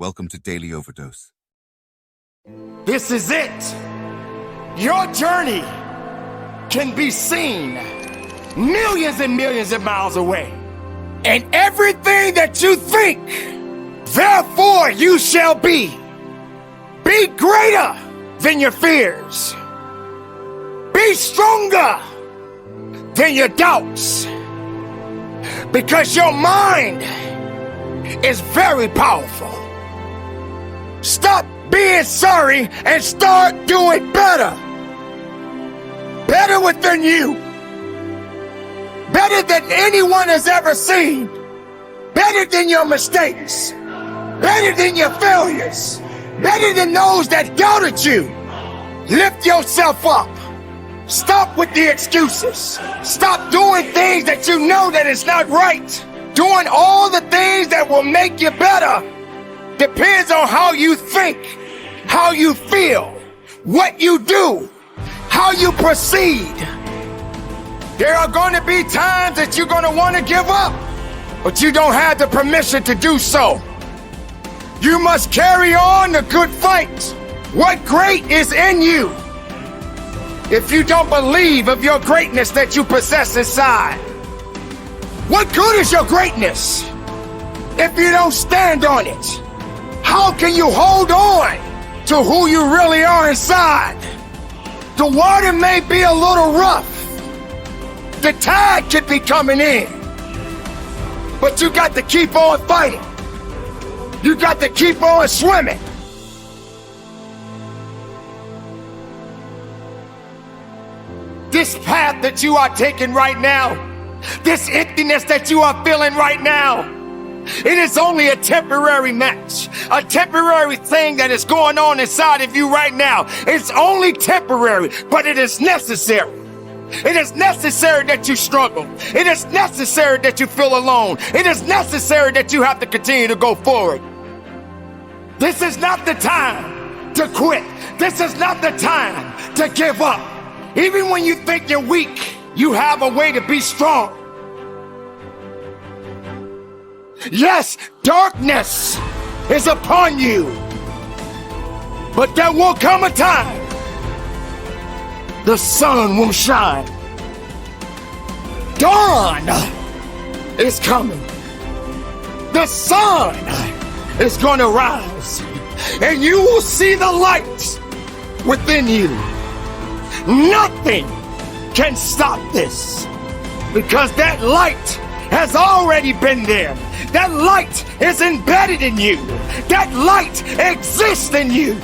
Welcome to Daily Overdose. This is it. Your journey can be seen millions and millions of miles away. And everything that you think, therefore you shall be. Be greater than your fears. Be stronger than your doubts. Because your mind is very powerful. Stop being sorry and start doing better. Better within you. Better than anyone has ever seen. Better than your mistakes. Better than your failures. Better than those that doubted you. Lift yourself up. Stop with the excuses. Stop doing things that you know that is not right. Doing all the things that will make you better depends on how you think, how you feel, what you do, how you proceed. There are going to be times that you're going to want to give up, but you don't have the permission to do so. You must carry on the good fight. What great is in you? If you don't believe of your greatness that you possess inside, what good is your greatness if you don't stand on it? How can you hold on to who you really are inside? The water may be a little rough. The tide could be coming in. But you got to keep on fighting. You got to keep on swimming. This path that you are taking right now, this emptiness that you are feeling right now, it is only a temporary match, a temporary thing that is going on inside of you right now. It's only temporary, but it is necessary. It is necessary that you struggle. It is necessary that you feel alone. It is necessary that you have to continue to go forward. This is not the time to quit. This is not the time to give up. Even when you think you're weak, you have a way to be strong. Yes, darkness is upon you, but there will come a time the sun will shine. Dawn is coming. The sun is going to rise, and you will see the light within you. Nothing can stop this, because that light has already been there. That light is embedded in you. That light exists in you.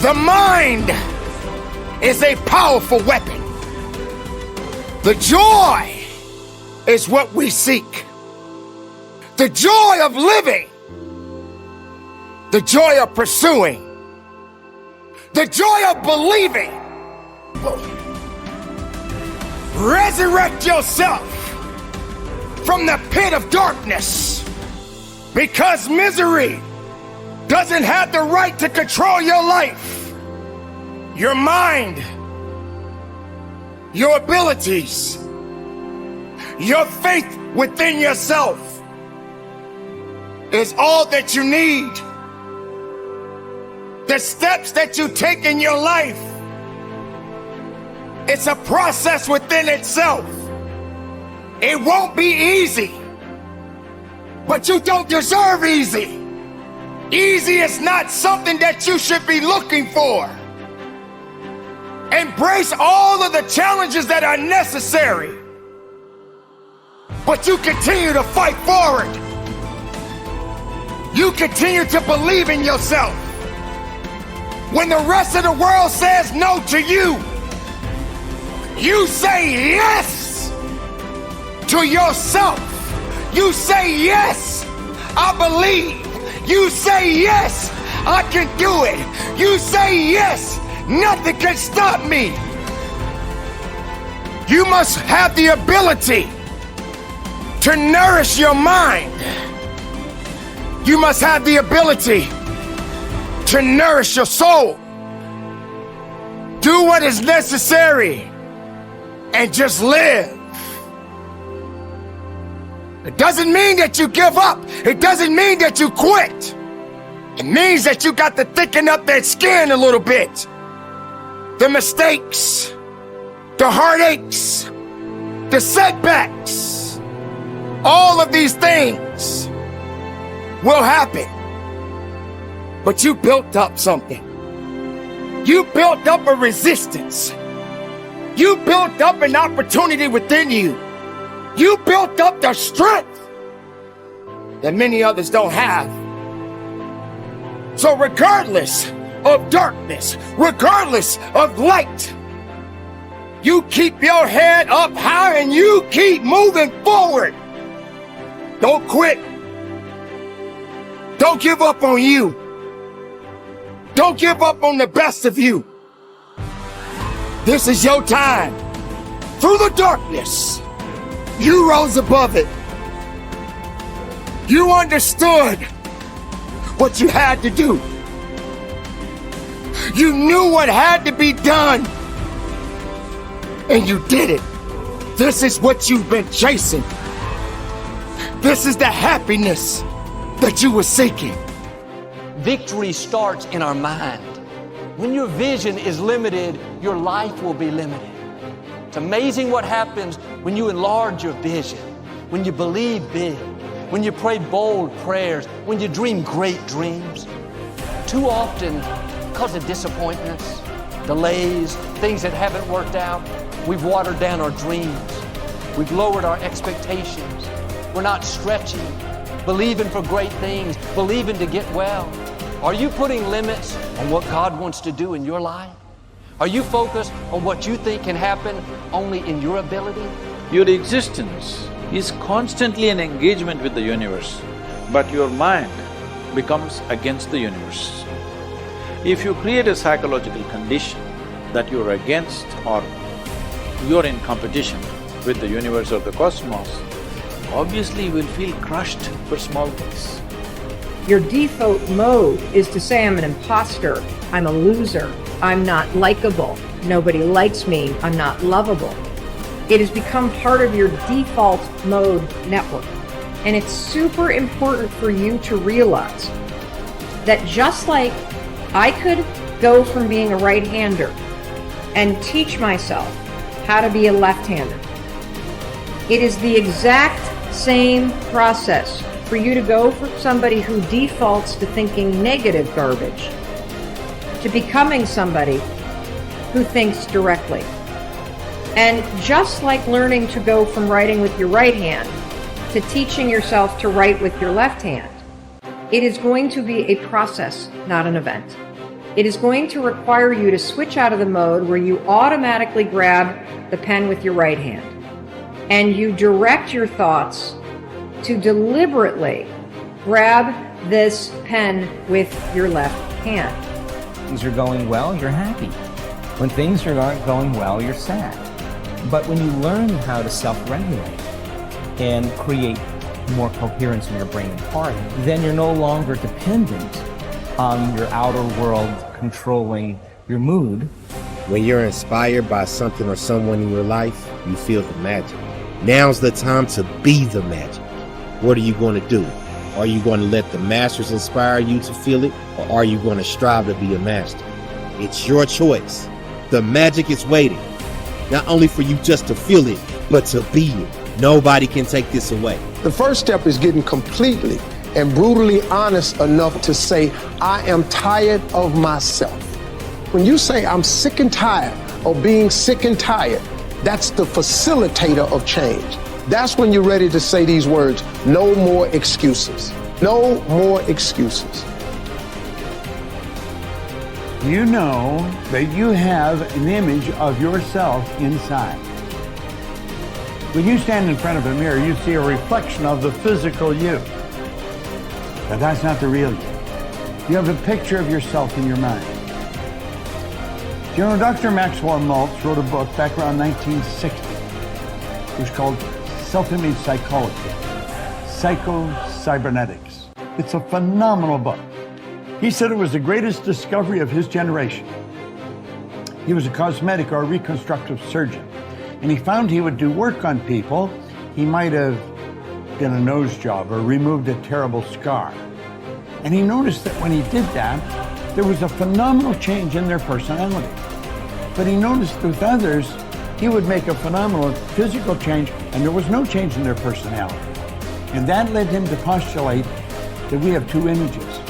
The mind is a powerful weapon. The joy is what we seek. The joy of living. The joy of pursuing. The joy of believing. Resurrect yourself from the pit of darkness, because misery doesn't have the right to control your life. Your mind, your abilities, your faith within yourself is all that you need. The steps that you take in your life, it's a process within itself. It won't be easy, but you don't deserve easy. Easy is not something that you should be looking for. Embrace all of the challenges that are necessary, but you continue to fight forward. You continue to believe in yourself. When the rest of the world says no to you, you say yes to yourself. You say yes, I believe. You say yes, I can do it. You say yes, nothing can stop me. You must have the ability to nourish your mind. You must have the ability to nourish your soul. Do what is necessary and just live. It doesn't mean that you give up. It doesn't mean that you quit. It means that you got to thicken up that skin a little bit. The mistakes, the heartaches, the setbacks, all of these things will happen. But you built up something. You built up a resistance. You built up an opportunity within you. You built up the strength that many others don't have. So regardless of darkness, regardless of light, you keep your head up high and you keep moving forward. Don't quit. Don't give up on you. Don't give up on the best of you. This is your time. Through the darkness, you rose above it. You understood what you had to do. You knew what had to be done. And you did it. This is what you've been chasing. This is the happiness that you were seeking. Victory starts in our mind. When your vision is limited, your life will be limited. It's amazing what happens when you enlarge your vision, when you believe big, when you pray bold prayers, when you dream great dreams. Too often, because of disappointments, delays, things that haven't worked out, we've watered down our dreams. We've lowered our expectations. We're not stretching, believing for great things, believing to get well. Are you putting limits on what God wants to do in your life? Are you focused on what you think can happen only in your ability? Your existence is constantly an engagement with the universe, but your mind becomes against the universe. If you create a psychological condition that you're against or you're in competition with the universe or the cosmos, obviously you will feel crushed for small things. Your default mode is to say, I'm an imposter, I'm a loser, I'm not likable, nobody likes me, I'm not lovable. It has become part of your default mode network. And it's super important for you to realize that just like I could go from being a right-hander and teach myself how to be a left-hander, it is the exact same process for you to go from somebody who defaults to thinking negative garbage to becoming somebody who thinks directly. And just like learning to go from writing with your right hand to teaching yourself to write with your left hand, it is going to be a process, not an event. It is going to require you to switch out of the mode where you automatically grab the pen with your right hand and you direct your thoughts to deliberately grab this pen with your left hand. Things are going well, you're happy. When things aren't going well, you're sad. But when you learn how to self-regulate and create more coherence in your brain and heart, then you're no longer dependent on your outer world controlling your mood. When you're inspired by something or someone in your life, you feel the magic. Now's the time to be the magic. What are you going to do? Are you going to let the masters inspire you to feel it, or are you going to strive to be a master? It's your choice. The magic is waiting, not only for you just to feel it, but to be it. Nobody can take this away. The first step is getting completely and brutally honest enough to say, I am tired of myself. When you say, I'm sick and tired of being sick and tired, that's the facilitator of change. That's when you're ready to say these words, no more excuses. No more excuses. You know that you have an image of yourself inside. When you stand in front of a mirror, you see a reflection of the physical you. But that's not the real you. You have a picture of yourself in your mind. You know, Dr. Maxwell Maltz wrote a book back around 1960. It was called Self-Image Psychology, Psycho-Cybernetics. It's a phenomenal book. He said it was the greatest discovery of his generation. He was a cosmetic or reconstructive surgeon, and he found he would do work on people he might have did a nose job or removed a terrible scar. And he noticed that when he did that, there was a phenomenal change in their personality. But he noticed with others, he would make a phenomenal physical change and there was no change in their personality. And that led him to postulate that we have two images.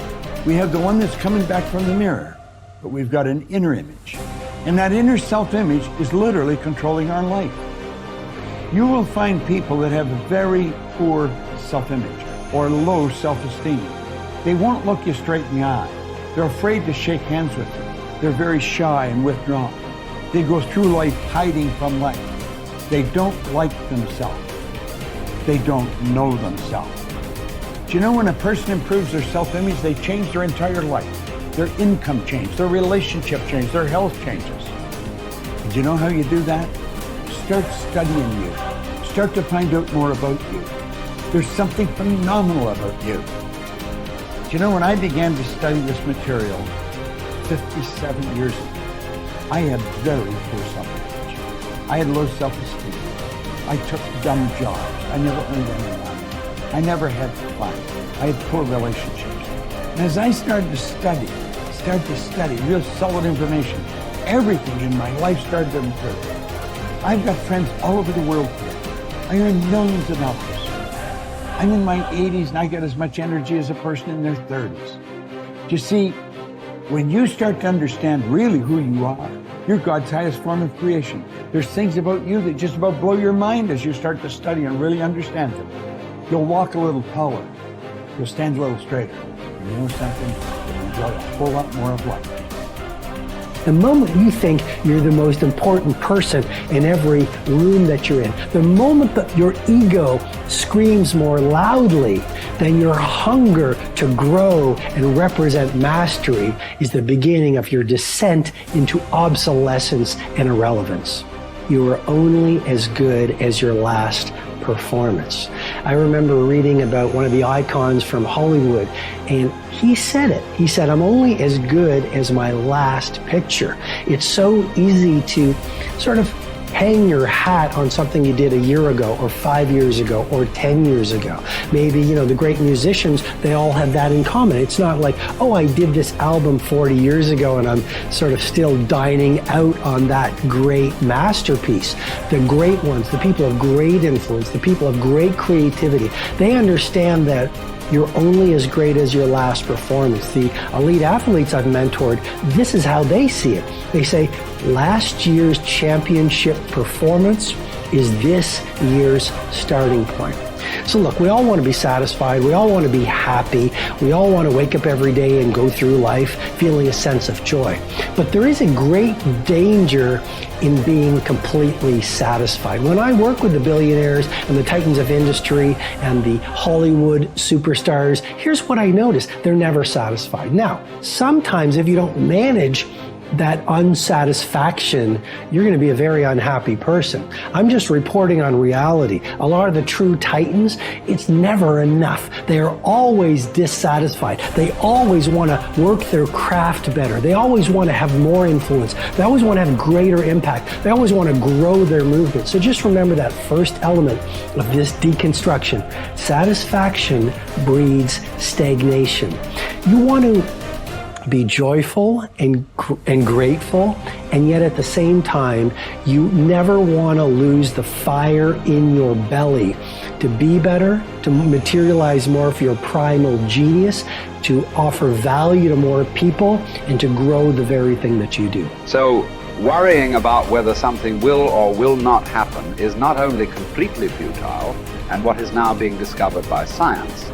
We have the one that's coming back from the mirror, but we've got an inner image. And that inner self-image is literally controlling our life. You will find people that have a very poor self-image or low self-esteem. They won't look you straight in the eye. They're afraid to shake hands with you. They're very shy and withdrawn. They go through life hiding from life. They don't like themselves. They don't know themselves. Do you know when a person improves their self-image, they change their entire life? Their income changes, their relationship changes, their health changes. And do you know how you do that? Start studying you. Start to find out more about you. There's something phenomenal about you. Do you know, when I began to study this material 57 years ago, I had very poor self-image. I had low self-esteem. I took dumb jobs. I never earned any money. I never had fun. I had poor relationships. And as I started to study real solid information, everything in my life started to improve. I've got friends all over the world here. I earn millions of dollars. I'm in my 80s and I get as much energy as a person in their 30s. You see, when you start to understand really who you are, you're God's highest form of creation. There's things about you that just about blow your mind as you start to study and really understand them. You'll walk a little taller. You'll stand a little straighter. And you know something? You'll enjoy a whole lot more of life. The moment you think you're the most important person in every room that you're in, the moment that your ego screams more loudly than your hunger to grow and represent mastery, is the beginning of your descent into obsolescence and irrelevance. You are only as good as your last performance. I remember reading about one of the icons from Hollywood, and he said it. He said, I'm only as good as my last picture. It's so easy to sort of hang your hat on something you did a year ago or 5 years ago or 10 years ago. Maybe, the great musicians, they all have that in common. It's not like, oh, I did this album 40 years ago and I'm sort of still dining out on that great masterpiece. The great ones, the people of great influence, the people of great creativity, they understand that you're only as great as your last performance. The elite athletes I've mentored, this is how they see it. They say, last year's championship performance is this year's starting point. So look, we all want to be satisfied. We all want to be happy. We all want to wake up every day and go through life feeling a sense of joy. But there is a great danger in being completely satisfied. When I work with the billionaires and the titans of industry and the Hollywood superstars, here's what I notice. They're never satisfied. Now, sometimes if you don't manage that unsatisfaction, you're going to be a very unhappy person. I'm just reporting on reality. A lot of the true titans, it's never enough. They are always dissatisfied. They always want to work their craft better. They always want to have more influence. They always want to have greater impact. They always want to grow their movement. So just remember that first element of this deconstruction. Satisfaction breeds stagnation. You want to be joyful and grateful, and yet at the same time, you never want to lose the fire in your belly to be better, to materialize more of your primal genius, to offer value to more people, and to grow the very thing that you do. So, worrying about whether something will or will not happen is not only completely futile, and what is now being discovered by science,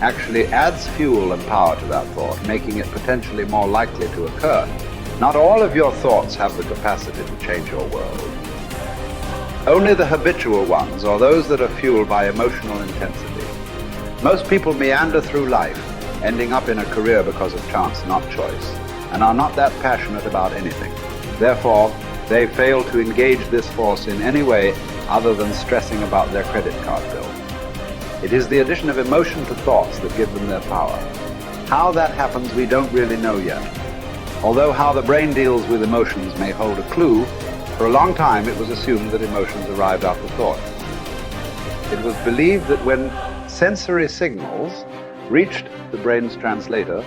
actually adds fuel and power to that thought, making it potentially more likely to occur. Not all of your thoughts have the capacity to change your world. Only the habitual ones, or those that are fueled by emotional intensity. Most people meander through life, ending up in a career because of chance, not choice, and are not that passionate about anything. Therefore, they fail to engage this force in any way other than stressing about their credit card bill. It is the addition of emotion to thoughts that give them their power. How that happens, we don't really know yet. Although how the brain deals with emotions may hold a clue, for a long time it was assumed that emotions arrived after thought. It was believed that when sensory signals reached the brain's translator,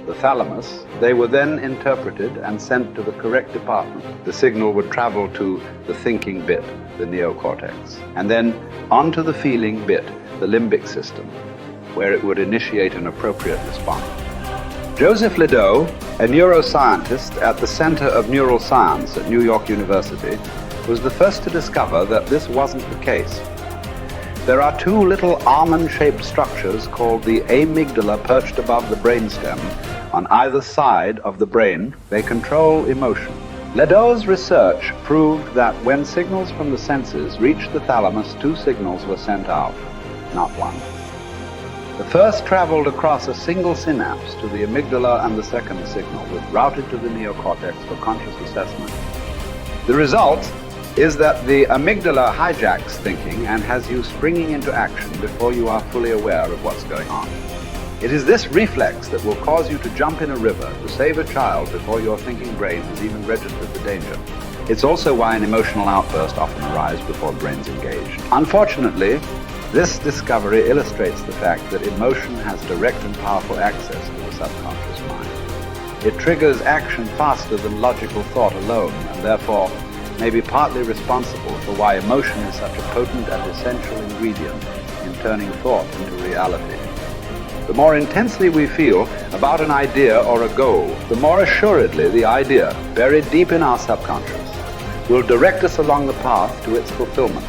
the thalamus, they were then interpreted and sent to the correct department. The signal would travel to the thinking bit, the neocortex, and then onto the feeling bit, the limbic system, where it would initiate an appropriate response. Joseph Ledoux, a neuroscientist at the Center of Neural Science at New York University, was the first to discover that this wasn't the case. There are two little almond-shaped structures called the amygdala perched above the brainstem on either side of the brain. They control emotion. Ledoux's research proved that when signals from the senses reached the thalamus, two signals were sent out, not one. The first traveled across a single synapse to the amygdala, and the second signal was routed to the neocortex for conscious assessment. The result is that the amygdala hijacks thinking and has you springing into action before you are fully aware of what's going on. It is this reflex that will cause you to jump in a river to save a child before your thinking brain has even registered the danger. It's also why an emotional outburst often arrives before the brain's engaged. Unfortunately, this discovery illustrates the fact that emotion has direct and powerful access to the subconscious mind. It triggers action faster than logical thought alone, and therefore may be partly responsible for why emotion is such a potent and essential ingredient in turning thought into reality. The more intensely we feel about an idea or a goal, the more assuredly the idea, buried deep in our subconscious, will direct us along the path to its fulfillment.